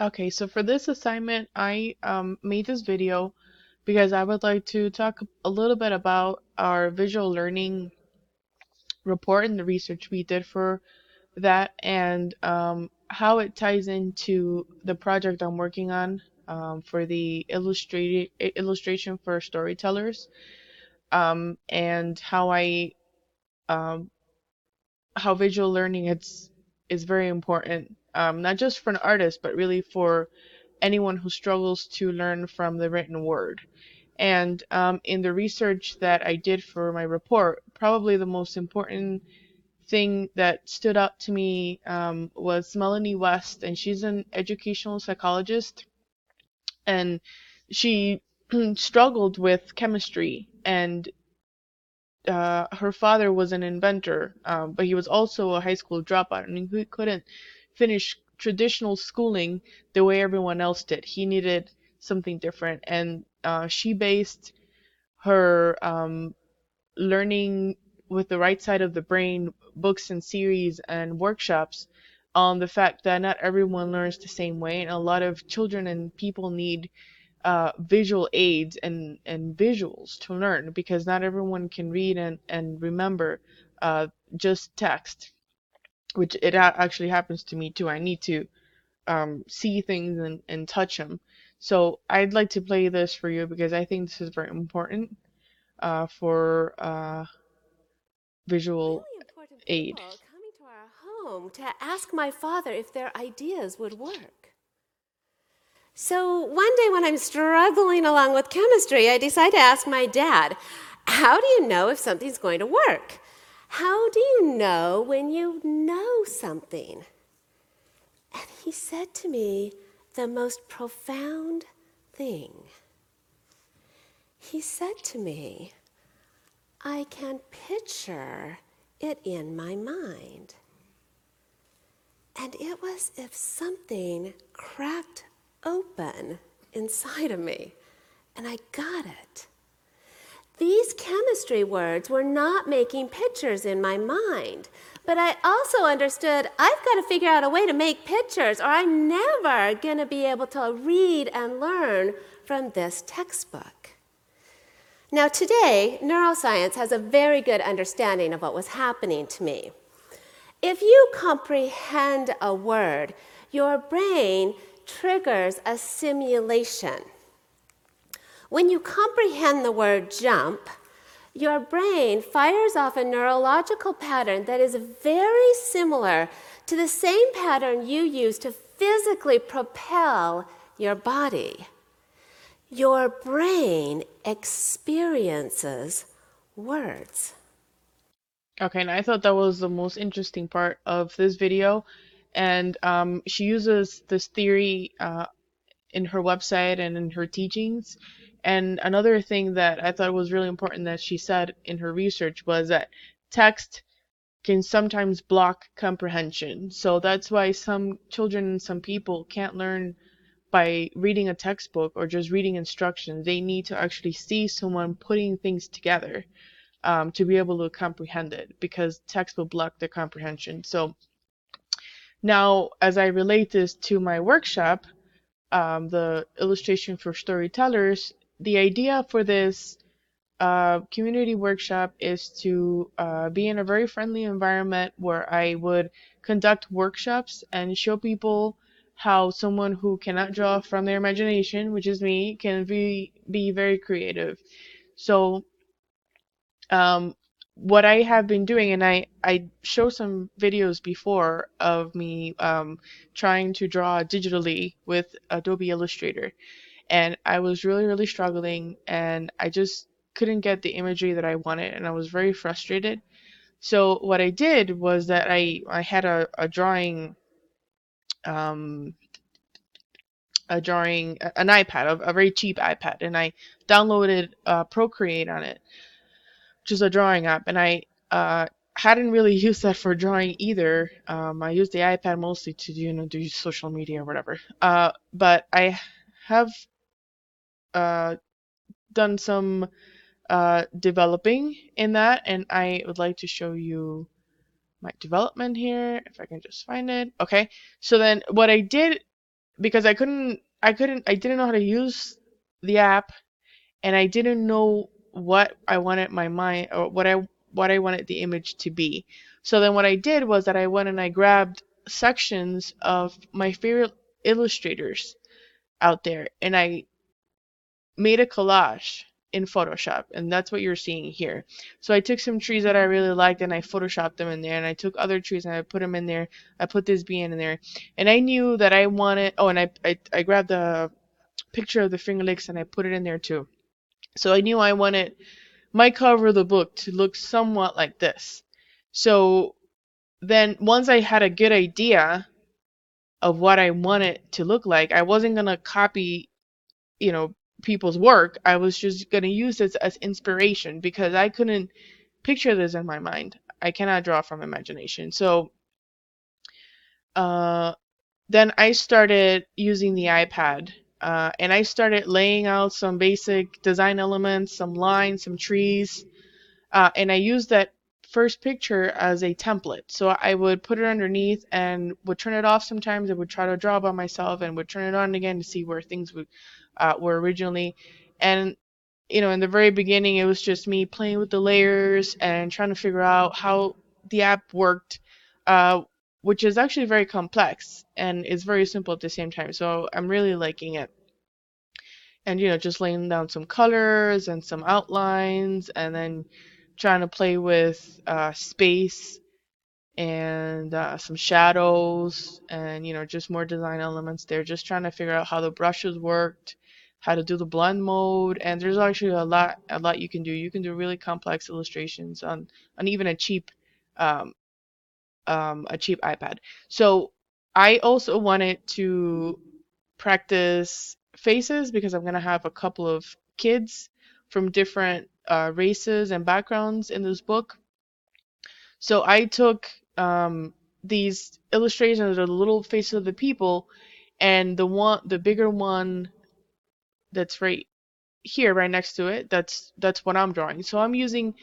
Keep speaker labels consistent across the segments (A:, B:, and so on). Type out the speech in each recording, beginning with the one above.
A: Okay, so for this assignment, I made this video because I would like to talk a little bit about our visual learning report and the research we did for that, and how it ties into the project I'm working on for the illustration for storytellers, and um, how visual learning is very important, not just for an artist, but really for anyone who struggles to learn from the written word. And in the research that I did for my report, probably the most important thing that stood out to me was Melanie West, and she's an educational psychologist, and she struggled with chemistry, and her father was an inventor, but he was also a high school dropout, and he couldn't finish traditional schooling the way everyone else did. He needed something different, and she based her learning with the right side of the brain, books and series and workshops, on the fact that not everyone learns the same way, and a lot of children and people need visual aids and visuals to learn, because not everyone can read and remember just text, which actually happens to me too. I need to see things and touch them. So I'd like to play this for you because I think this is very important for visual
B: Really important
A: aid.
B: people coming to our home to ask my father if their ideas would work. So one day when I'm struggling along with chemistry, I decide to ask my dad, how do you know if something's going to work? How do you know when you know something? And he said to me the most profound thing. He said to me, I can picture it in my mind. And it was as if something cracked open inside of me, and I got it. These chemistry words were not making pictures in my mind, but I also understood I've got to figure out a way to make pictures, or I'm never going to be able to read and learn from this textbook. Now, today, neuroscience has a very good understanding of what was happening to me. If you comprehend a word, your brain triggers a simulation. When you comprehend the word jump, your brain fires off a neurological pattern that is very similar to the same pattern you use to physically propel your body. Your brain experiences words.
A: Okay, and I thought that was the most interesting part of this video. And she uses this theory in her website and in her teachings. And another thing that I thought was really important that she said in her research was that text can sometimes block comprehension. So that's why some children and some people can't learn by reading a textbook or just reading instructions. They need to actually see someone putting things together to be able to comprehend it, because text will block their comprehension. So now, as I relate this to my workshop, the illustration for storytellers, the idea for this community workshop is to be in a very friendly environment where I would conduct workshops and show people how someone who cannot draw from their imagination, which is me, can be very creative. So um, what I have been doing, and I show some videos before of me trying to draw digitally with Adobe Illustrator, and I was really struggling, and I just couldn't get the imagery that I wanted, and I was very frustrated. So what I did was that I had a drawing um, an iPad, a very cheap iPad, and I downloaded Procreate on it, which is a drawing app, and I hadn't really used that for drawing either. I used the iPad mostly to do social media or whatever. But I have uh, done some developing in that, and I would like to show you my development here if I can just find it. Okay, so then what I did because I didn't know how to use the app, and I didn't know what I wanted my mind, or what I wanted the image to be. So then what I did was that I went and I grabbed sections of my favorite illustrators out there, and I made a collage in Photoshop, and that's what you're seeing here. So I took some trees that I really liked and I photoshopped them in there, and I took other trees and I put them in there. I put this bee in there, and I knew that I wanted. Oh, and I grabbed the picture of the Finger Lakes and I put it in there too. So I knew I wanted my cover of the book to look somewhat like this. So then once I had a good idea of what I wanted to look like, I wasn't gonna copy, you know, people's work. I was just gonna use this as inspiration because I couldn't picture this in my mind. I cannot draw from imagination. So uh, then I started using the iPad, and I started laying out some basic design elements, some lines, some trees, and I used that first picture as a template. So I would put it underneath and would turn it off sometimes. I would try to draw by myself and would turn it on again to see where things were originally. And in the very beginning, it was just me playing with the layers and trying to figure out how the app worked, uh, which is actually very complex and is very simple at the same time. So I'm really liking it. And just laying down some colors and some outlines, and then trying to play with space and some shadows, and just more design elements there, just trying to figure out how the brushes worked, how to do the blend mode. And there's actually a lot you can do. You can do really complex illustrations on even um, a cheap iPad. So I also wanted to practice faces because I'm going to have a couple of kids from different races and backgrounds in this book. So I took these illustrations of the little faces of the people, and the bigger one that's right here, right next to it, that's what I'm drawing. So I'm using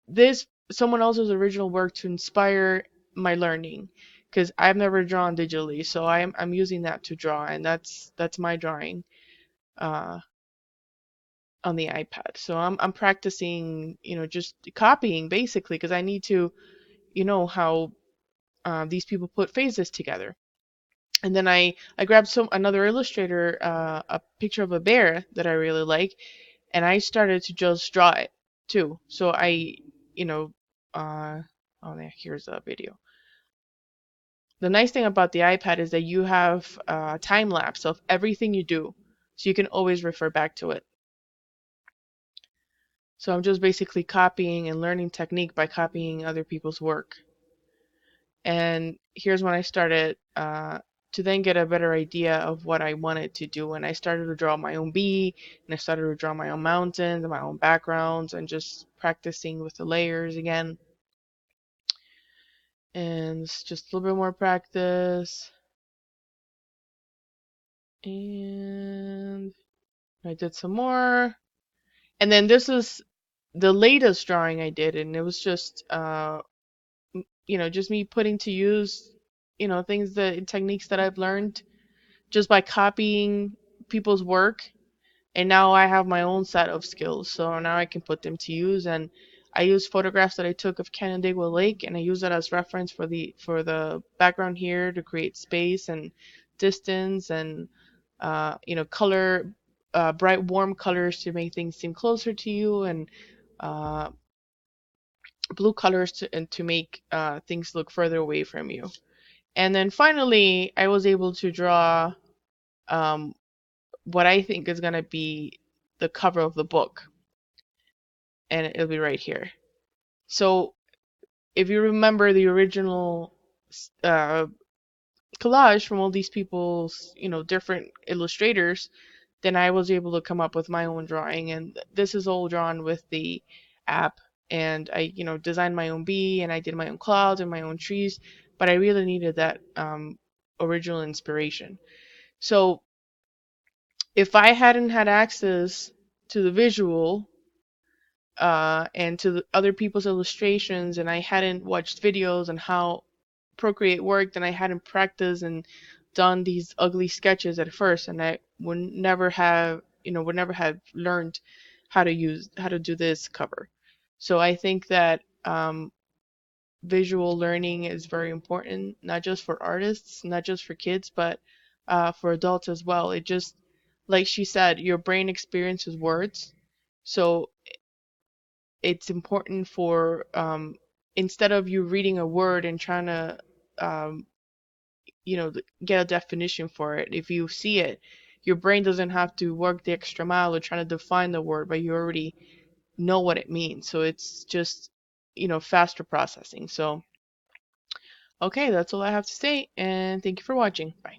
A: this someone else's original work to inspire my learning, because I've never drawn digitally, so I'm using that to draw, and that's my drawing uh, on the iPad. So I'm practicing, just copying basically, because I need to, how these people put phases together. And then I grabbed another illustrator, a picture of a bear that I really like, and I started to just draw it too. So you know, uh, oh yeah, here's a video. The nice thing about the iPad is that you have time lapse of everything you do, so you can always refer back to it. So I'm just basically copying and learning technique by copying other people's work. And here's when I started to then get a better idea of what I wanted to do. And I started to draw my own bee, and I started to draw my own mountains and my own backgrounds, and just practicing with the layers again. And it's just a little bit more practice. And I did some more. And then this is the latest drawing I did, and it was just just me putting to use, things, the techniques that I've learned just by copying people's work. And now I have my own set of skills, so now I can put them to use. And I use photographs that I took of Canandaigua Lake, and I use that as reference for the background here to create space and distance, and color, bright warm colors to make things seem closer to you, and uh, blue colors to make things look further away from you. And then finally, I was able to draw um, what I think is going to be the cover of the book, and it'll be right here. So if you remember the original uh, collage from all these people's, different illustrators, then I was able to come up with my own drawing. And this is all drawn with the app. And I, designed my own bee, and I did my own clouds and my own trees, but I really needed that original inspiration. So if I hadn't had access to the visual and to the other people's illustrations, and I hadn't watched videos on how Procreate worked, and I hadn't practiced and done these ugly sketches at first, and I would never have, would never have learned how to do this cover. So I think that visual learning is very important, not just for artists, not just for kids, but for adults as well. It just, like she said, your brain experiences words. So it's important for, instead of you reading a word and trying to, um, get a definition for it, if you see it, your brain doesn't have to work the extra mile of trying to define the word, but you already know what it means. So it's just, faster processing. So, okay, that's all I have to say, and thank you for watching. Bye.